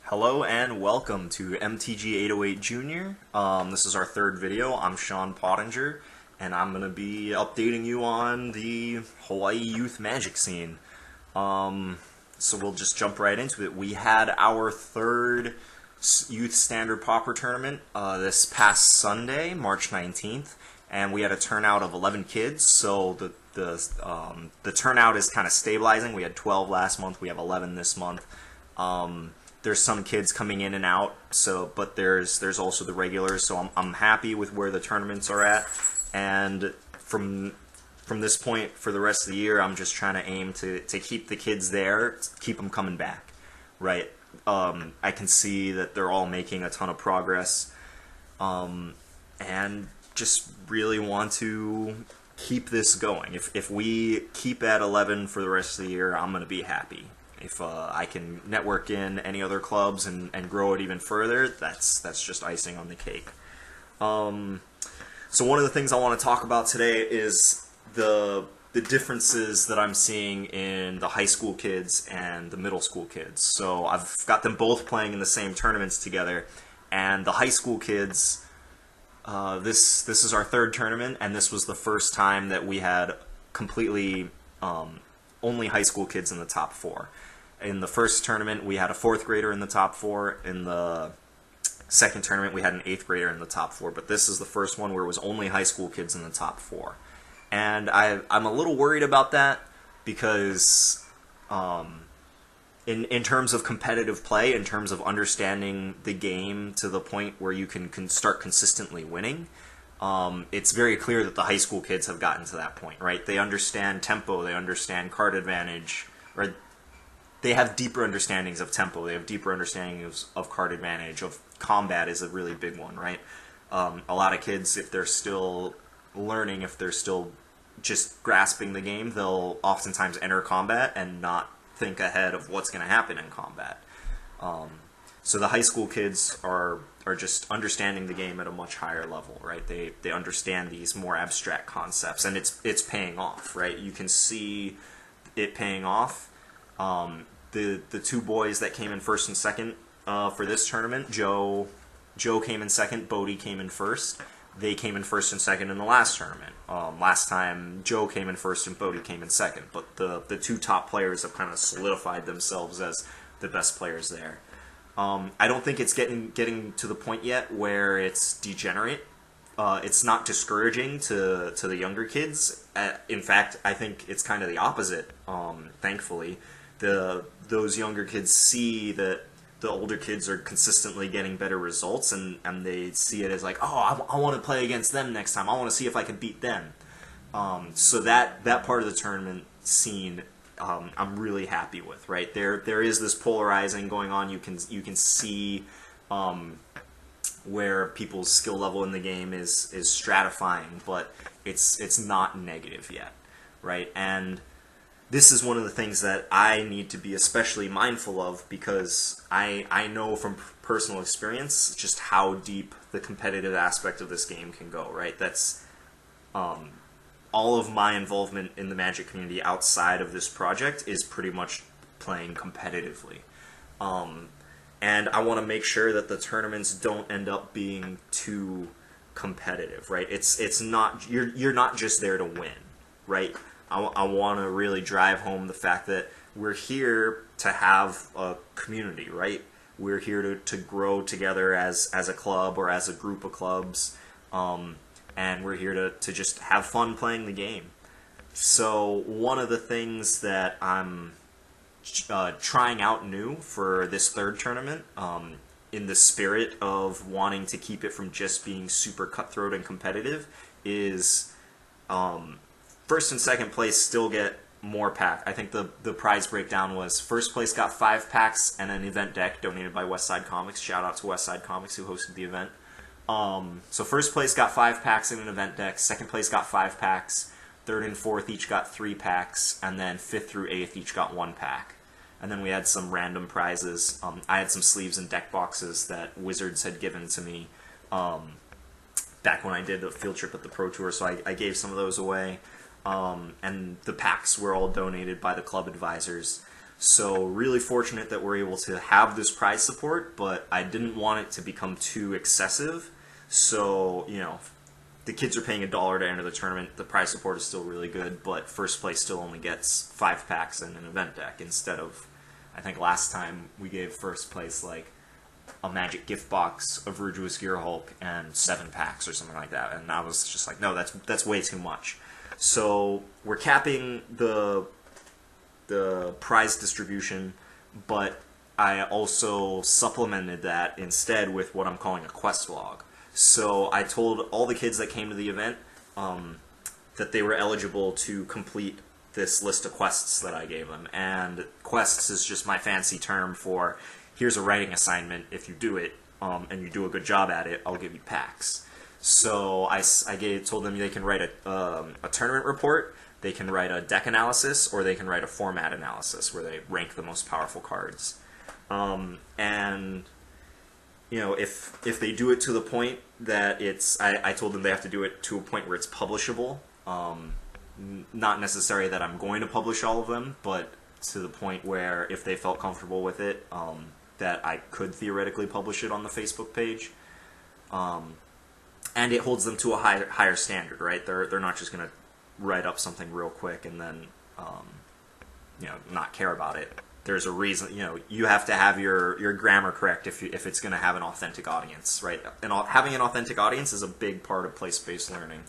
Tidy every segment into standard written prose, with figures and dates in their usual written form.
Hello and welcome to MTG808Junior. This is our third video. I'm Sean Pottinger, and I'm going to be updating you on the Hawaii youth Magic scene. So we'll just jump right into it. We had our third youth standard Pauper tournament this past Sunday, March 19th, and we had a turnout of 11 kids. So the turnout is kind of stabilizing. We had 12 last month. We have 11 this month. There's some kids coming in and out, but there's also the regulars. So I'm happy with where the tournaments are at, and from this point for the rest of the year, I'm just trying to aim to keep the kids there, keep them coming back, right? I can see that they're all making a ton of progress, and just really want to keep this going. If we keep at 11 for the rest of the year, I'm going to be happy. If I can network in any other clubs and grow it even further, that's just icing on the cake. So one of the things I want to talk about today is the differences that I'm seeing in the high school kids and the middle school kids. So I've got them both playing in the same tournaments together, and the high school kids, this is our third tournament, and this was the first time that we had completely only high school kids in the top four. In the first tournament, we had a 4th grader in the top 4. In the second tournament, we had an 8th grader in the top 4. But this is the first one where it was only high school kids in the top 4. And I'm a little worried about that because in terms of competitive play, in terms of understanding the game to the point where you can start consistently winning, it's very clear that the high school kids have gotten to that point, right? They understand tempo, they understand card advantage, or they have deeper understandings of tempo, they have deeper understandings of card advantage, of combat is a really big one, right? A lot of kids, if they're still learning, if they're still just grasping the game, they'll oftentimes enter combat and not think ahead of what's going to happen in combat. So the high school kids are just understanding the game at a much higher level, right? They understand these more abstract concepts, and it's paying off, right? You can see it paying off. The two boys that came in first and second for this tournament, Joe came in second, Bodie came in first. They came in first and second in the last tournament. Last time, Joe came in first and Bodie came in second, but the two top players have kind of solidified themselves as the best players there. I don't think it's getting to the point yet where it's degenerate. It's not discouraging to the younger kids. In fact, I think it's kind of the opposite, thankfully. Those younger kids see that the older kids are consistently getting better results, and they see it as like, oh, I want to play against them next time. I want to see if I can beat them. So that part of the tournament scene, I'm really happy with, right? There is this polarizing going on. You can see where people's skill level in the game is stratifying, but it's not negative yet, right? And this is one of the things that I need to be especially mindful of, because I know from personal experience just how deep the competitive aspect of this game can go, right? That's all of my involvement in the Magic community outside of this project is pretty much playing competitively. And I want to make sure that the tournaments don't end up being too competitive, right? It's not, you're not just there to win, right? I want to really drive home the fact that we're here to have a community, right? We're here to grow together as a club or as a group of clubs, and we're here to just have fun playing the game. So one of the things that I'm trying out new for this third tournament, in the spirit of wanting to keep it from just being super cutthroat and competitive, is first and second place still get more packs. I think the prize breakdown was first place got 5 packs and an event deck donated by Westside Comics. Shout out to Westside Comics who hosted the event. So first place got 5 packs and an event deck. Second place got 5 packs. Third and fourth each got 3 packs. And then 5th through 8th each got 1 pack. And then we had some random prizes. I had some sleeves and deck boxes that Wizards had given to me back when I did the field trip at the Pro Tour, so I gave some of those away. And the packs were all donated by the club advisors. So really fortunate that we're able to have this prize support, but I didn't want it to become too excessive. So, the kids are paying $1 to enter the tournament. The prize support is still really good, but first place still only gets 5 packs and an event deck instead of, I think last time we gave first place like a Magic gift box, a Virtuous Gear Hulk, and 7 packs or something like that. And I was just like, no, that's way too much. So we're capping the prize distribution, but I also supplemented that instead with what I'm calling a quest log. So I told all the kids that came to the event that they were eligible to complete this list of quests that I gave them. And quests is just my fancy term for, here's a writing assignment. If you do it and you do a good job at it, I'll give you packs. So I told them they can write a tournament report, they can write a deck analysis, or they can write a format analysis where they rank the most powerful cards. And if they do it to the point that I told them they have to do it to a point where it's publishable. Not necessarily that I'm going to publish all of them, but to the point where if they felt comfortable with it, that I could theoretically publish it on the Facebook page. And it holds them to a higher standard, right? They're not just going to write up something real quick and then not care about it. There's a reason, you have to have your grammar correct if it's going to have an authentic audience, right? And having an authentic audience is a big part of place-based learning,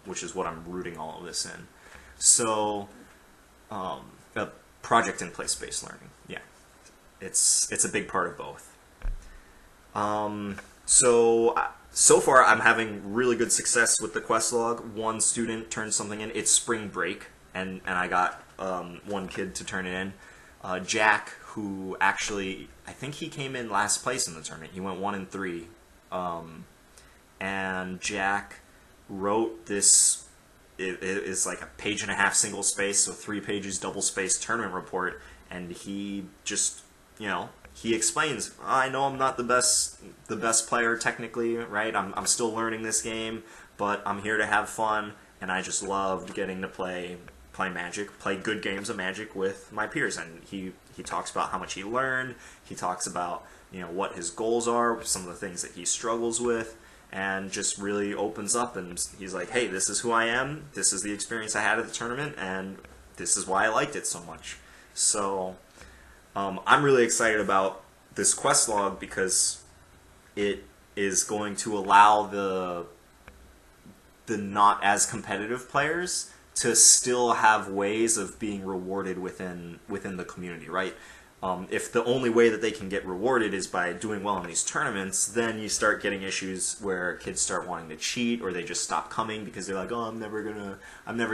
which is what I'm rooting all of this in. So, a project and place-based learning, yeah, it's a big part of both. So far, I'm having really good success with the quest log. One student turned something in. It's spring break, and I got one kid to turn it in. Jack, who actually, I think he came in last place in the tournament. He went 1-3. And Jack wrote this, it is like a 1.5 page single space, so 3 pages double space tournament report, and he just, he explains, I know I'm not the best player technically, right? I'm still learning this game, but I'm here to have fun, and I just loved getting to play Magic, play good games of Magic with my peers. And he talks about how much he learned. He talks about what his goals are, some of the things that he struggles with, and just really opens up. And he's like, hey, this is who I am. This is the experience I had at the tournament, and this is why I liked it so much. So I'm really excited about this quest log because it is going to allow the not as competitive players to still have ways of being rewarded within the community, right? If the only way that they can get rewarded is by doing well in these tournaments, then you start getting issues where kids start wanting to cheat, or they just stop coming because they're like, oh, I'm never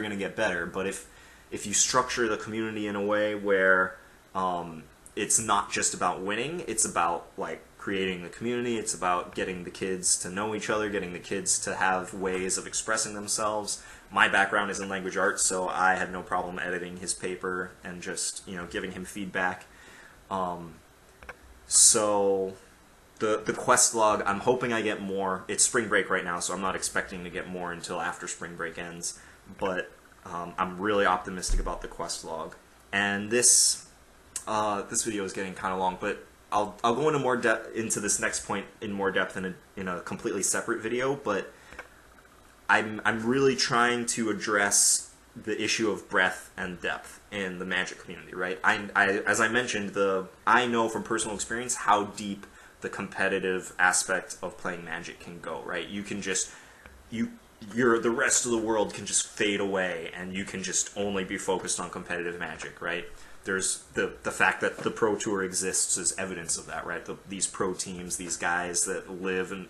gonna get better. But if you structure the community in a way where it's not just about winning, it's about like creating the community, it's about getting the kids to know each other, getting the kids to have ways of expressing themselves. My background is in language arts, so I had no problem editing his paper and just, giving him feedback. So the quest log, I'm hoping I get more. It's spring break right now, so I'm not expecting to get more until after spring break ends. But I'm really optimistic about the quest log. And this video is getting kind of long, but I'll go into more depth into this next point in more depth in a completely separate video. But I'm really trying to address the issue of breadth and depth in the Magic community, right? As I mentioned, I know from personal experience how deep the competitive aspect of playing Magic can go, right? You can just the rest of the world can just fade away, and you can just only be focused on competitive Magic, right? There's the fact that the Pro Tour exists is evidence of that, right? These pro teams, these guys that live in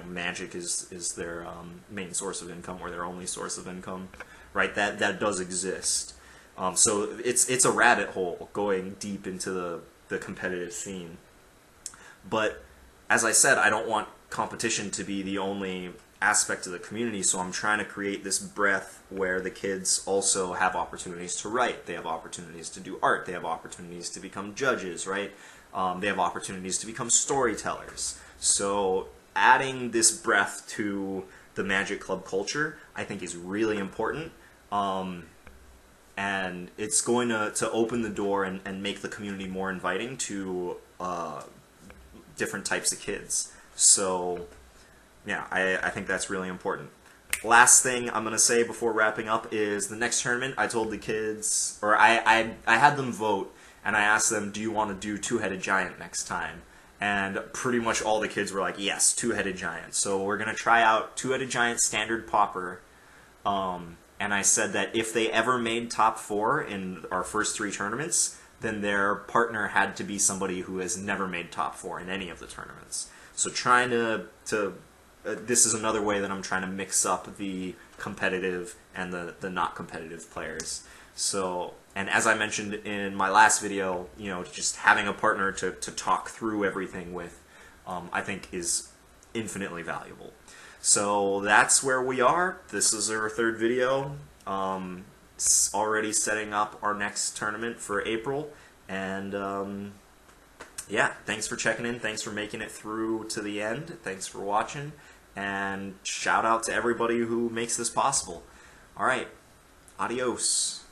Magic is their main source of income, or their only source of income, right? That does exist. So it's a rabbit hole going deep into the competitive scene. But as I said, I don't want competition to be the only aspect of the community, so I'm trying to create this breadth where the kids also have opportunities to write, they have opportunities to do art, they have opportunities to become judges, right? They have opportunities to become storytellers. So adding this breadth to the Magic Club culture, I think, is really important. and it's going to open the door and make the community more inviting to different types of kids. So yeah, I think that's really important. Last thing I'm going to say before wrapping up is the next tournament, I told the kids, or I had them vote, and I asked them, do you want to do Two-Headed Giant next time? And pretty much all the kids were like, yes, Two-Headed Giant. So we're going to try out Two-Headed Giant Standard Pauper. And I said that if they ever made top 4 in our first 3 tournaments, then their partner had to be somebody who has never made top 4 in any of the tournaments. So trying to this is another way that I'm trying to mix up the competitive and the not competitive players. So, and as I mentioned in my last video, you know, just having a partner to talk through everything with, I think is infinitely valuable. So that's where we are. This is our 3rd video. Already setting up our next tournament for April. And yeah, thanks for checking in. Thanks for making it through to the end. Thanks for watching. And shout out to everybody who makes this possible. All right, adios.